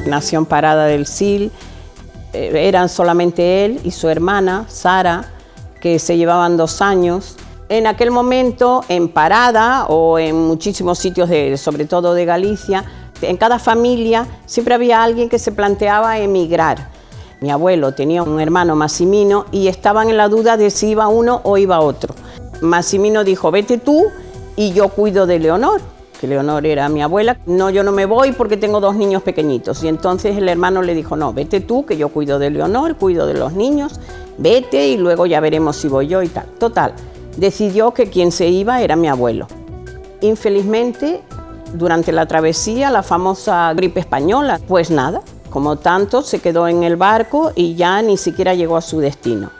nació en Parada del Sil. Eran solamente él y su hermana, Sara, que se llevaban 2 años. En aquel momento, en Parada o en muchísimos sitios, sobre todo de Galicia, en cada familia siempre había alguien que se planteaba emigrar. Mi abuelo tenía un hermano, Massimino, y estaban en la duda de si iba uno o iba otro. Massimino dijo, vete tú y yo cuido de Leonor, que Leonor era mi abuela. No, yo no me voy porque tengo 2 niños pequeñitos. Y entonces el hermano le dijo, no, vete tú, que yo cuido de Leonor, cuido de los niños, vete y luego ya veremos si voy yo y tal. Total, decidió que quien se iba era mi abuelo. Infelizmente, durante la travesía, la famosa gripe española, pues nada, como tanto, se quedó en el barco y ya ni siquiera llegó a su destino.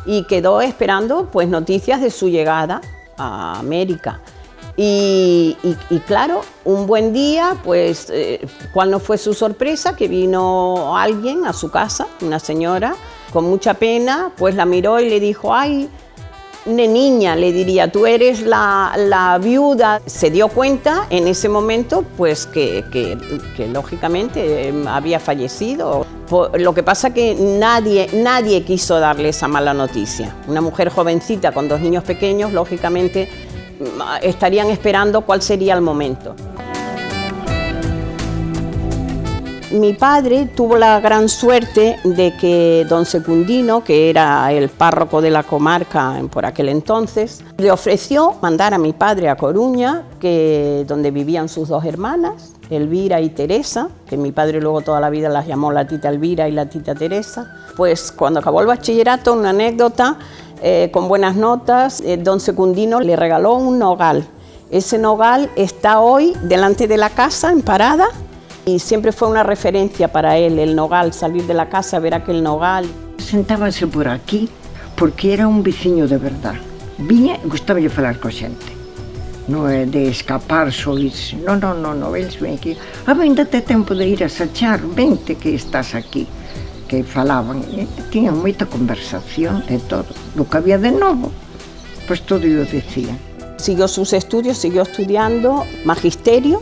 Y quedó esperando pues noticias de su llegada a América. Y claro, un buen día, pues, ¿cuál no fue su sorpresa? Que vino alguien a su casa, una señora, con mucha pena, pues la miró y le dijo, ay, niña, le diría, tú eres la viuda. Se dio cuenta en ese momento, pues, que lógicamente había fallecido. Lo que pasa que nadie quiso darle esa mala noticia. Una mujer jovencita con 2 niños pequeños, lógicamente, estarían esperando cuál sería el momento. Mi padre tuvo la gran suerte de que don Secundino, que era el párroco de la comarca por aquel entonces, le ofreció mandar a mi padre a Coruña, donde vivían sus 2 hermanas, Elvira y Teresa, que mi padre luego toda la vida las llamó la tita Elvira y la tita Teresa. Pues cuando acabó el bachillerato, una anécdota, con buenas notas, don Secundino le regaló un nogal. Ese nogal está hoy delante de la casa en Parada y siempre fue una referencia para él, el nogal, salir de la casa, ver aquel nogal. Sentábase por aquí porque era un veciño de verdad. Viña e gustaballe falar coa xente. Non é de escapar, solirse. Non, eles ven aquí. Ainda te tempo de ir a sachar, vente que estás aquí. Que falaban, tiñan moita conversación de todo. Lo que había de novo, pues todo yo decía. Siguió sus estudios, siguió estudiando magisterio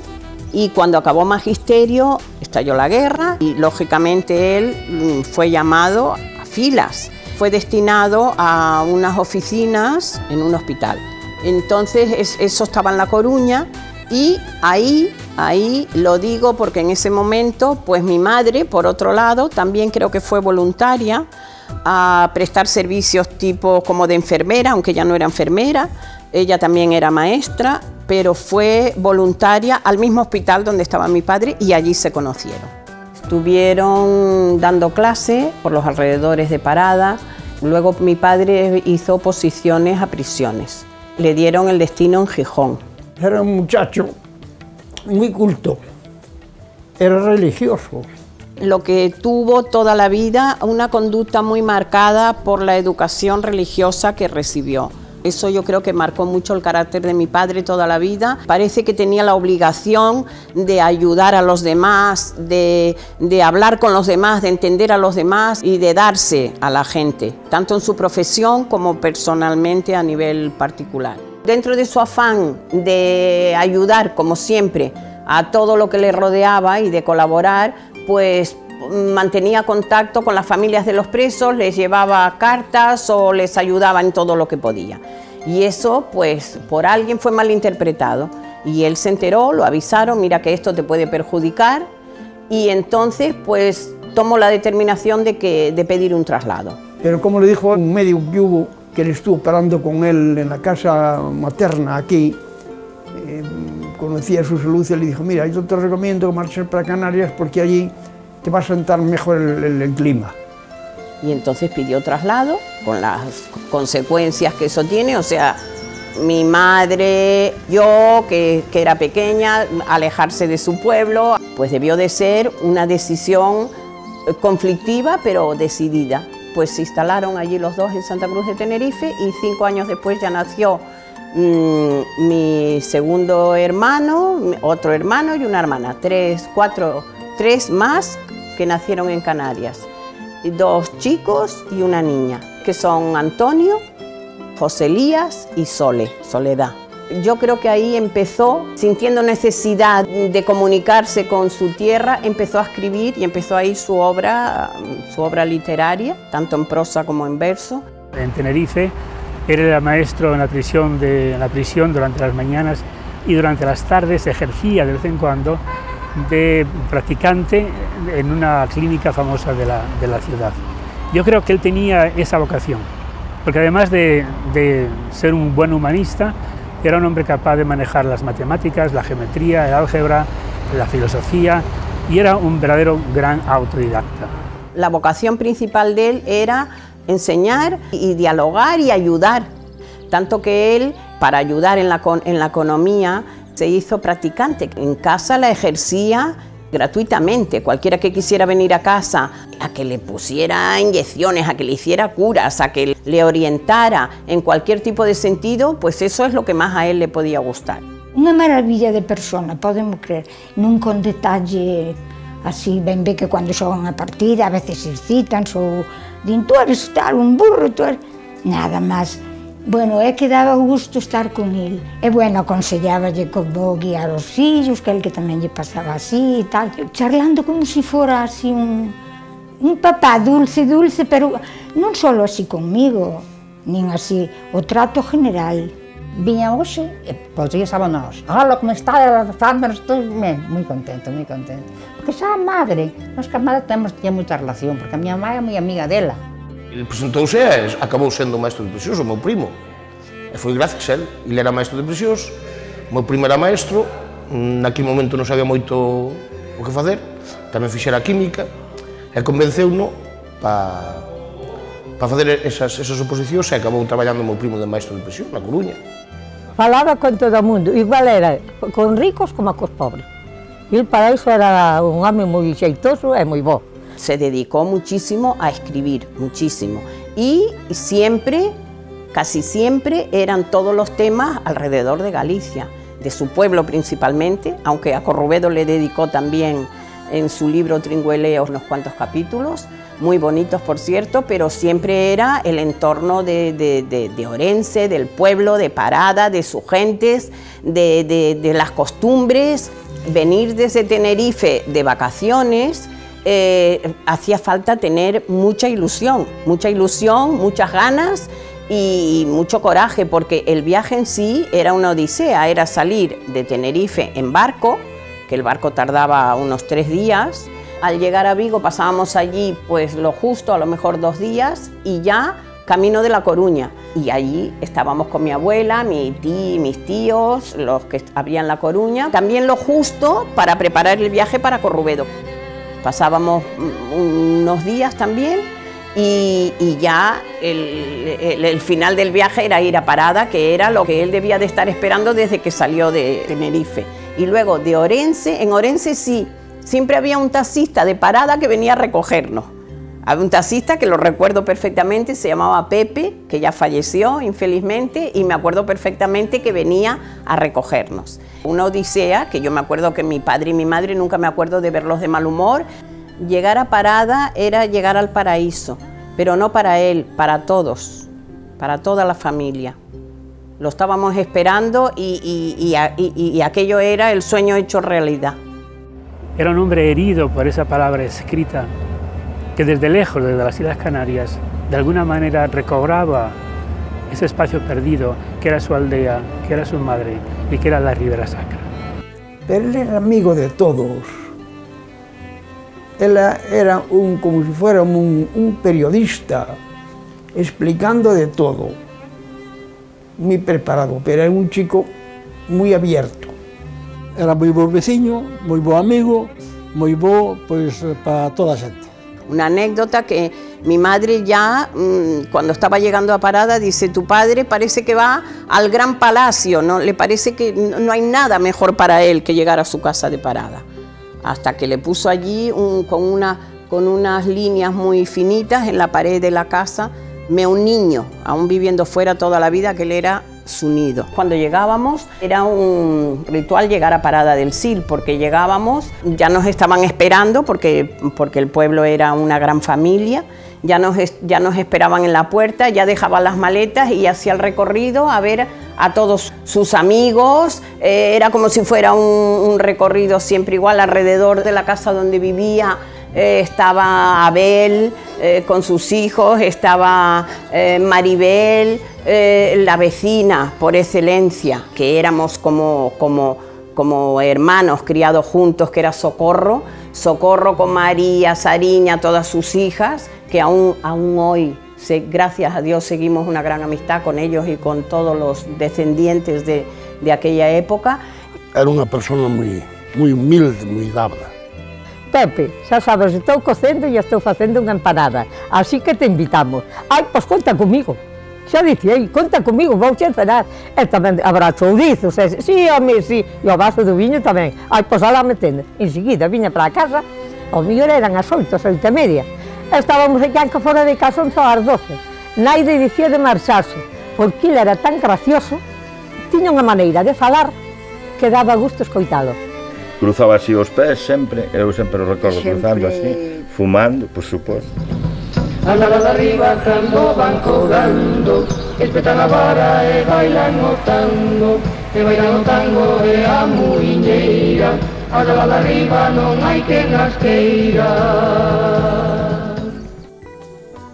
y cuando acabó magisterio estalló la guerra y lógicamente él fue llamado a filas. Fue destinado a unas oficinas en un hospital. Entonces eso estaba en La Coruña y ahí lo digo porque en ese momento pues mi madre, por otro lado, también creo que fue voluntaria a prestar servicios tipo como de enfermera, aunque ella no era enfermera, ella también era maestra, pero fue voluntaria al mismo hospital donde estaba mi padre y allí se conocieron. Estuvieron dando clase por los alrededores de Parada, luego mi padre hizo oposiciones a prisiones, le dieron el destino en Gijón. Era un muchacho muy culto, era religioso. Lo que tuvo toda la vida, una conducta muy marcada por la educación religiosa que recibió. Eso yo creo que marcó mucho el carácter de mi padre toda la vida. Parece que tenía la obligación de ayudar a los demás, de hablar con los demás, de entender a los demás y de darse a la gente, tanto en su profesión como personalmente a nivel particular. Dentro de su afán de ayudar, como siempre, a todo lo que le rodeaba y de colaborar, pues mantenía contacto con las familias de los presos, les llevaba cartas o les ayudaba en todo lo que podía. Y eso, pues, por alguien fue malinterpretado. Y él se enteró, lo avisaron, mira que esto te puede perjudicar. Y entonces, pues, tomó la determinación de pedir un traslado. Pero como le dijo un médico que hubo, que le estuvo parando con él en la casa materna aquí, conocía su salud y le dijo, mira, yo te recomiendo marchar para Canarias porque allí te va a sentar mejor el clima. Y entonces pidió traslado, con las consecuencias que eso tiene, o sea, mi madre, yo, que era pequeña, alejarse de su pueblo, pues debió de ser una decisión conflictiva, pero decidida. Pues se instalaron allí los dos en Santa Cruz de Tenerife y 5 años después ya nació mi segundo hermano, otro hermano y una hermana, 3 más que nacieron en Canarias, 2 chicos y una niña, que son Antonio, José Elías y Soledad. Yo creo que ahí empezó, sintiendo necesidad de comunicarse con su tierra, empezó a escribir y empezó a ir su obra literaria, tanto en prosa como en verso. En Tenerife, él era maestro en la prisión durante las mañanas y durante las tardes ejercía de vez en cuando de practicante en una clínica famosa de la ciudad. Yo creo que él tenía esa vocación, porque además de ser un buen humanista, era un hombre capaz de manejar las matemáticas, la geometría, el álgebra, la filosofía, y era un verdadero gran autodidacta. La vocación principal de él era enseñar y dialogar y ayudar, tanto que él, para ayudar en la economía, se hizo practicante. En casa la ejercía gratuitamente. Cualquiera que quisiera venir a casa a que le pusiera inyecciones, a que le hiciera curas, a que le orientara en cualquier tipo de sentido, pues eso es lo que más a él le podía gustar. Unha maravilla de persona, podemos creer, nun con detalle así, ben ve que cando xogan a partida, a veces excitan, ou din, tú eres tal, un burro, tú eres... Nada máis. Bueno, é que daba gusto estar con el. E bueno, aconselláballe como guiar os fillos, que el que tamén lle pasaba así e tal, charlando como se fora así un papá dulce, pero non só así conmigo, nin así, o trato general. Viña hoxe e podrías abandonaros. Hola, como está? Estou moi contento, moi contento. Porque xa a madre, nós que a madre temos moita relación, porque a miña mãe é moi amiga dela. Ele presentouse e acabou sendo maestro de prisións, o meu primo. E foi gracias a él. Ele era maestro de prisións, o meu primo era maestro, naquele momento non sabía moito o que facer, tamén fixera química, e convenceu-no para facer esas oposicións e acabou traballando o meu primo de maestro de prisión, na Coruña. Falaba con todo o mundo, igual era con ricos como cos pobres. E para iso era un home moi xeitoso e moi bo. Se dedicó muchísimo a escribir, muchísimo. Y siempre, casi siempre, eran todos los temas alrededor de Galicia, de su pueblo principalmente, aunque a Corrubedo le dedicó también en su libro Tringueleo unos cuantos capítulos, muy bonitos por cierto, pero siempre era el entorno de Orense, del pueblo, de Parada, de sus gentes, de las costumbres. Venir desde Tenerife de vacaciones, hacía falta tener mucha ilusión, muchas ganas y mucho coraje, porque el viaje en sí era una odisea, era salir de Tenerife en barco, que el barco tardaba unos 3 días, al llegar a Vigo pasábamos allí pues lo justo, a lo mejor 2 días, y ya camino de La Coruña, y allí estábamos con mi abuela, mis tíos, los que habrían La Coruña, también lo justo para preparar el viaje para Corrubedo. Pasábamos unos días también y ya el final del viaje era ir a Parada, que era lo que él debía de estar esperando desde que salió de Tenerife. Y luego de Orense, en Orense sí, siempre había un taxista de Parada que venía a recogernos. Había un taxista que lo recuerdo perfectamente, se llamaba Pepe, que ya falleció infelizmente, y me acuerdo perfectamente que venía a recogernos. Una odisea, que yo me acuerdo que mi padre y mi madre nunca me acuerdo de verlos de mal humor. Llegar a Parada era llegar al paraíso, pero no para él, para todos, para toda la familia. Lo estábamos esperando y aquello era el sueño hecho realidad. Era un hombre herido por esa palabra escrita, que desde lejos, desde las Islas Canarias, de alguna manera recobraba ese espacio perdido que era su aldea, que era su madre y que era la Ribera Sacra. Pero él era amigo de todos. Él era como si fuera un periodista, explicando de todo. Muy preparado, pero era un chico muy abierto. Era moi bo veciño, moi bo amigo, moi bo para toda a xente. Una anécdota que mi madre ya, cuando estaba llegando a Parada, dice, tu padre parece que va al gran palacio, ¿no? Le parece que no hay nada mejor para él que llegar a su casa de Parada. Hasta que le puso allí con unas líneas muy finitas en la pared de la casa, un niño, aún viviendo fuera toda la vida, que él era su nido. Cuando llegábamos era un ritual llegar a Parada del Sil, porque llegábamos, ya nos estaban esperando porque el pueblo era una gran familia, ya nos esperaban en la puerta, ya dejaban las maletas y hacía el recorrido a ver a todos sus amigos. Era como si fuera un recorrido siempre igual. Alrededor de la casa donde vivía estaba Abel con sus hijos, estaba Maribel, la vecina por excelencia, que éramos como hermanos criados juntos, que era Socorro con María, Sariña, todas sus hijas, que aún hoy, gracias a Dios, seguimos una gran amistad con ellos y con todos los descendientes de aquella época. Era unha persona moi humilde, moi dada. Pepe, xa sabes, estou cocendo e estou facendo unha empanada, así que te invitamos. Ai, pois conta comigo. Xa dicei, conta comigo, vou xe cenar. E tamén habrá chourizos, sí, home, sí, e o vaso do viño tamén. Ai, pois alá me tende. Enseguida viña para a casa, o mellor eran as 8, 8:30. Estábamos aquí que fora de casa só ás 12. Naide dicía de marcharse, porque ele era tan gracioso, tiña unha maneira de falar que daba gusto escoitalo. Cruzaba así os pés sempre, eu sempre o recordo cruzando así, fumando, por suposto. Andaba de arriba cando van colgando, espetan a vara e bailan o tango, e a muiñeira, andaba de arriba non hai quen as queira.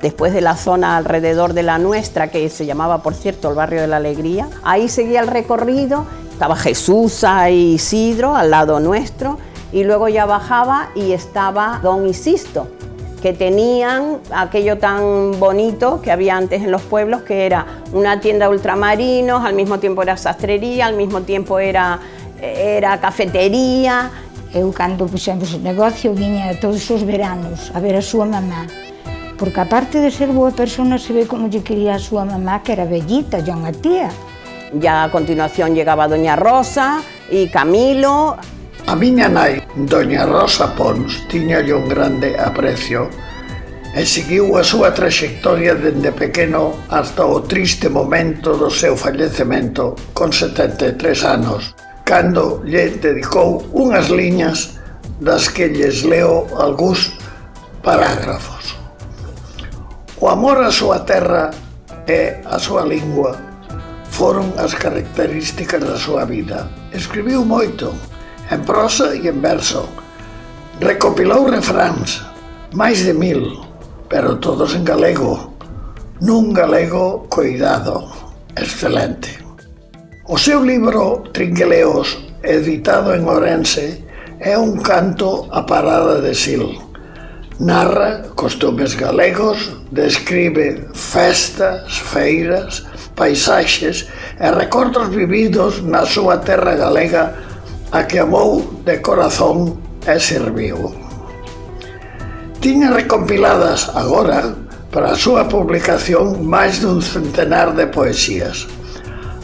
Después de la zona alrededor de la nuestra, que se llamaba, por cierto, el barrio de la Alegría, ahí seguía el recorrido, estaba Jesús y Isidro al lado nuestro, y luego ya bajaba y estaba Don Isisto, que tenían aquello tan bonito que había antes en los pueblos, que era una tienda de ultramarinos, al mismo tiempo era sastrería, al mismo tiempo era cafetería. Eu, cando puxemos o negocio, viña todos os veranos a ver a súa mamá, porque aparte de ser boa persona, se ve como lle quería a súa mamá, que era bellita, ya unha tía. Ya a continuación llegaba Doña Rosa y Camilo. A miña nai, Doña Rosa Pons, tiñalle un grande aprecio e seguiu a súa traxectoria dende pequeno hasta o triste momento do seu fallecemento con 73 anos, cando lle dedicou unhas liñas das que lles leo algúns parágrafos. O amor á súa terra e á súa lingua foron as características da súa vida. Escribiu moito, en prosa e en verso. Recopilou refráns, máis de 1000, pero todos en galego, nun galego coidado, excelente. O seu libro Trinqueleos, editado en Ourense, é un canto á Parada de Sil. Narra costumes galegos, describe festas, feiras, paisaxes e recordos vividos na súa terra galega a que amou de corazón e serviu. Tiña recompiladas agora para a súa publicación máis dun centenar de poesías.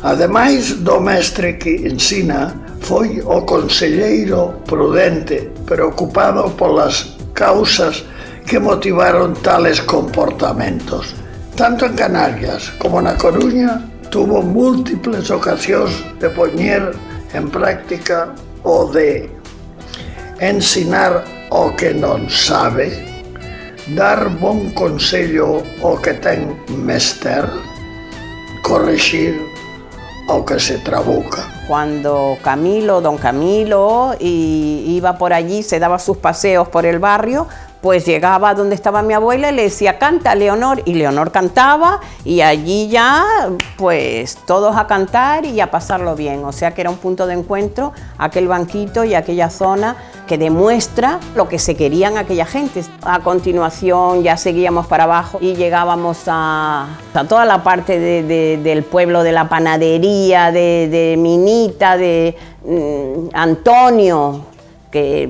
Ademais do mestre que ensina, foi o conselleiro prudente, preocupado polas causas que motivaron tales comportamentos. Tanto en Canarias como na Coruña, tuvo múltiples ocasións de poñer en práctica o de ensinar o que non sabe, dar bon consello ao que ten mester, corrixir ao que se trabuca. Cuando don Camilo, iba por allí, se daba sus paseos por el barrio, pues llegaba donde estaba mi abuela y le decía, canta Leonor, y Leonor cantaba, y allí ya, pues todos a cantar y a pasarlo bien. O sea que era un punto de encuentro, aquel banquito y aquella zona que demuestra lo que se querían aquella gente. A continuación ya seguíamos para abajo y llegábamos a toda la parte del pueblo, de la panadería, de Minita, de Antonio, que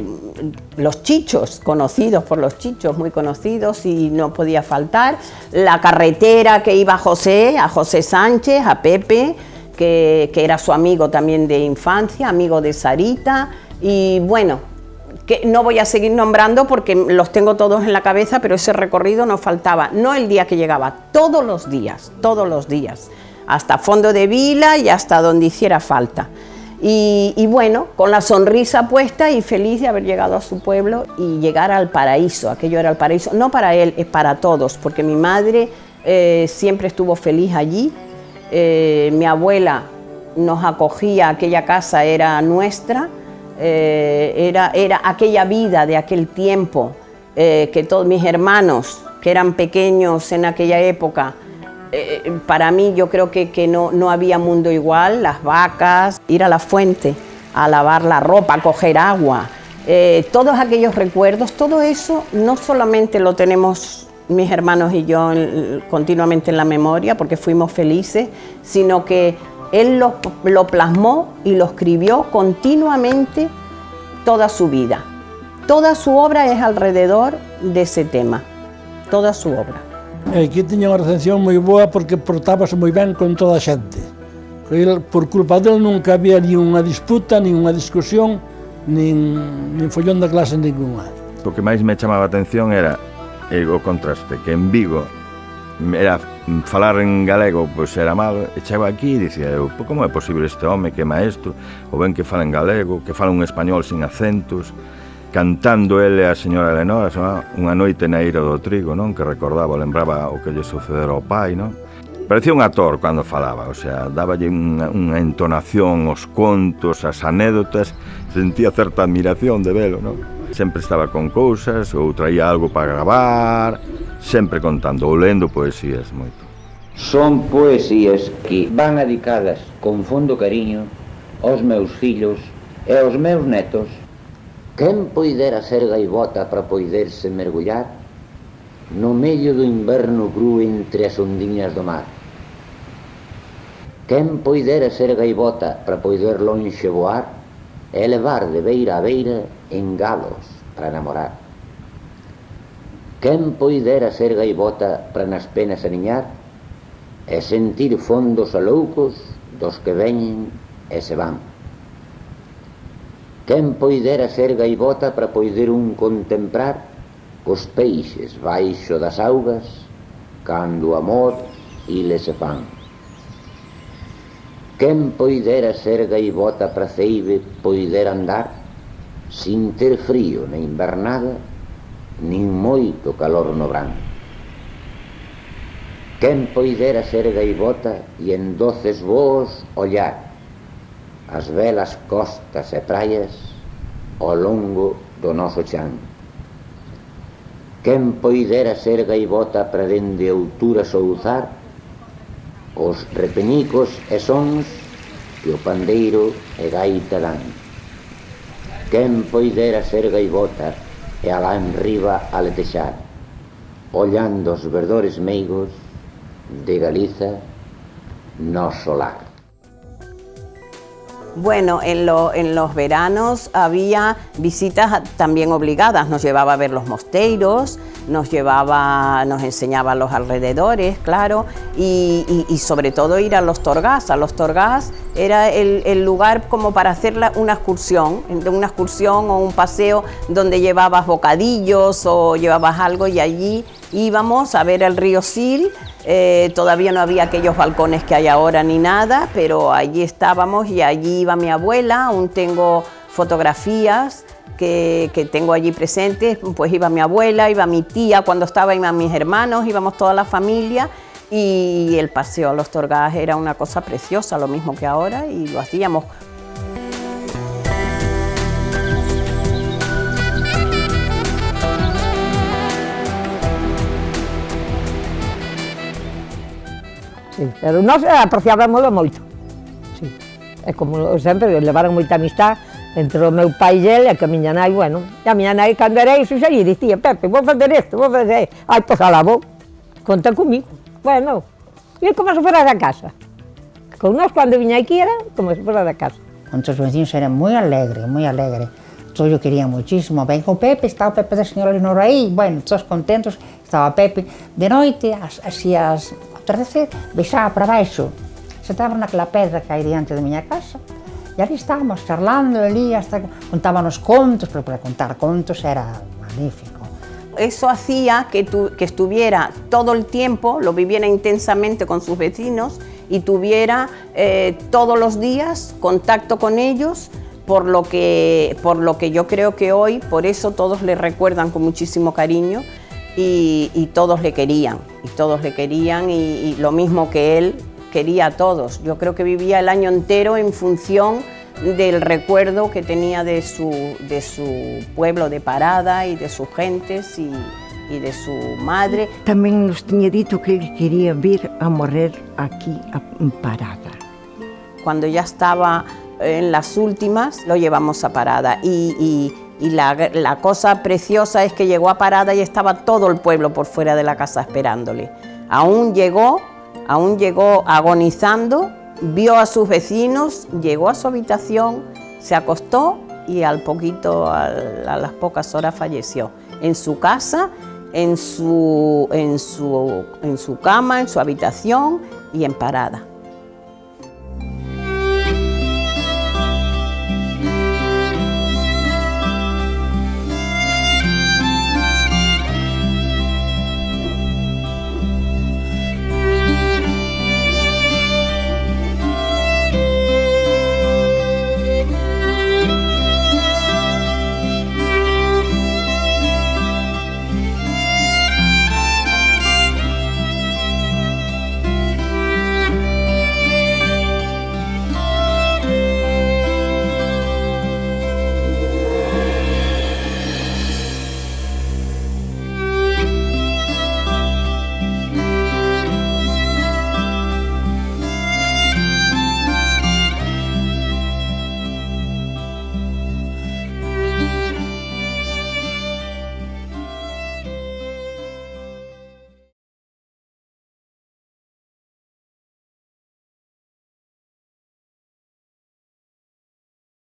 los chichos, conocidos por los chichos, muy conocidos, y no podía faltar. La carretera que iba a José Sánchez, a Pepe, que era su amigo también de infancia, amigo de Sarita, y bueno, que no voy a seguir nombrando porque los tengo todos en la cabeza, pero ese recorrido no faltaba, no el día que llegaba, todos los días, hasta fondo de vila y hasta donde hiciera falta. Y bueno, con la sonrisa puesta y feliz de haber llegado a su pueblo y llegar al paraíso. Aquello era el paraíso, no para él, es para todos, porque mi madre siempre estuvo feliz allí. Mi abuela nos acogía, aquella casa era nuestra, era aquella vida de aquel tiempo, que todos mis hermanos, que eran pequeños en aquella época, para mí yo creo que no había mundo igual. Las vacas, ir a la fuente, a lavar la ropa, a coger agua, todos aquellos recuerdos, todo eso no solamente lo tenemos mis hermanos y yo continuamente en la memoria porque fuimos felices, sino que él lo plasmó y lo escribió continuamente toda su vida. Toda su obra es alrededor de ese tema, toda su obra. Aquí tiña unha recepción moi boa porque portábase moi ben con toda a xente. Por culpa dele nunca había ni unha disputa, ni unha discusión, nin follón de clase ninguna. O que máis me chamaba a atención era o contraste, que en Vigo era falar en galego, pois era mal, e chegaba aquí e dicía eu, como é posible este home que é maestro, o ben que fala en galego, que fala un español sin acentos, cantando ele a señora Eleonora, unha noite na eira do trigo, non? Que recordaba, lembraba o que lle sucedera ao pai, non? Parecía un actor cando falaba, o sea, dáballe unha entonación aos contos, as anécdotas, sentía certa admiración de velo, non? Sempre estaba con cousas, ou traía algo para gravar, sempre contando, ou lendo poesías moito. Son poesías que van dedicadas con fondo cariño aos meus fillos e aos meus netos. Quen poidera ser gaivota para poiderse mergullar no medio do inverno cru entre as ondiñas do mar? Quen poidera ser gaivota para poider lonxe voar e levar de beira a beira en galos para namorar? Quen poidera ser gaivota para nas penas aniñar e sentir fondos aloucos dos que veñen e se van? Quen poidera ser gaivota para poider un contemplar os peixes baixo das augas cando o amor iles se fan? Quen poidera ser gaivota para ceibe poider andar sin ter frío na invernada nin moito calor no verán? Quen poidera ser gaivota e en doces voos ollar as velas costas e praias ao longo do noso chan? Quen poidera ser gaivota para dende outura souzar os repenicos e sons que o pandeiro e gaita dan? Quen poidera ser gaivota e alá enriba aletexar, ollando os verdores meigos de Galiza no solar? Bueno, en los veranos había visitas también obligadas, nos llevaba a ver los mosteiros, nos enseñaba los alrededores, claro, y sobre todo ir a los torgás. A los torgás era el lugar como para hacer una excursión o un paseo donde llevabas bocadillos o llevabas algo y allí íbamos a ver el río Sil. Todavía no había aquellos balcones que hay ahora ni nada, pero allí estábamos y allí iba mi abuela, aún tengo fotografías que tengo allí presentes, pues iba mi abuela, iba mi tía, cuando estaba iban mis hermanos, íbamos toda la familia y el paseo a los torgás era una cosa preciosa, lo mismo que ahora, y lo hacíamos. Sí, pero nós apreciábamoslo moito. Sí. É como sempre, levaron moita amistad entre o meu pai e ele, e que a miña nai, bueno, e a miña nai cando era iso xa lle dicía, Pepe, vou facer isto, vou fazer, ai, pois alá vou, conta comigo. Bueno, e como se fora da casa. Con nós, cando viña aquí, era como se fora da casa. Con os vecinos era moi alegre, moi alegre. Todos yo querían muchísimo. Ven con Pepe, está o Pepe da señora Leonora aí, bueno, todos contentos, estaba Pepe. De noite, así as atardecer, baixaba para baixo, sentaba naquela pedra que hai diante da miña casa, e ali estábamos charlando ali, hasta contábamos contos, pero para contar contos era magnífico. Eso hacía que estuviera todo el tiempo, lo viviera intensamente con sus vecinos y tuviera todos los días contacto con ellos, por lo que yo creo que hoy, por eso todos le recuerdan con muchísimo cariño y todos le querían, y lo mismo que él quería a todos. Yo creo que vivía el año entero en función del recuerdo que tenía de su pueblo de Parada y de sus gentes y de su madre. Tamén nos tiña dito que él quería vir a morrer aquí en Parada. Cuando ya estaba en las últimas, lo llevamos a Parada y la cosa preciosa es que llegó a Parada y estaba todo el pueblo por fuera de la casa esperándole. Aún llegó agonizando, vio a sus vecinos, llegó a su habitación, se acostó y a las pocas horas falleció. En su casa, en su cama, en su habitación y en Parada.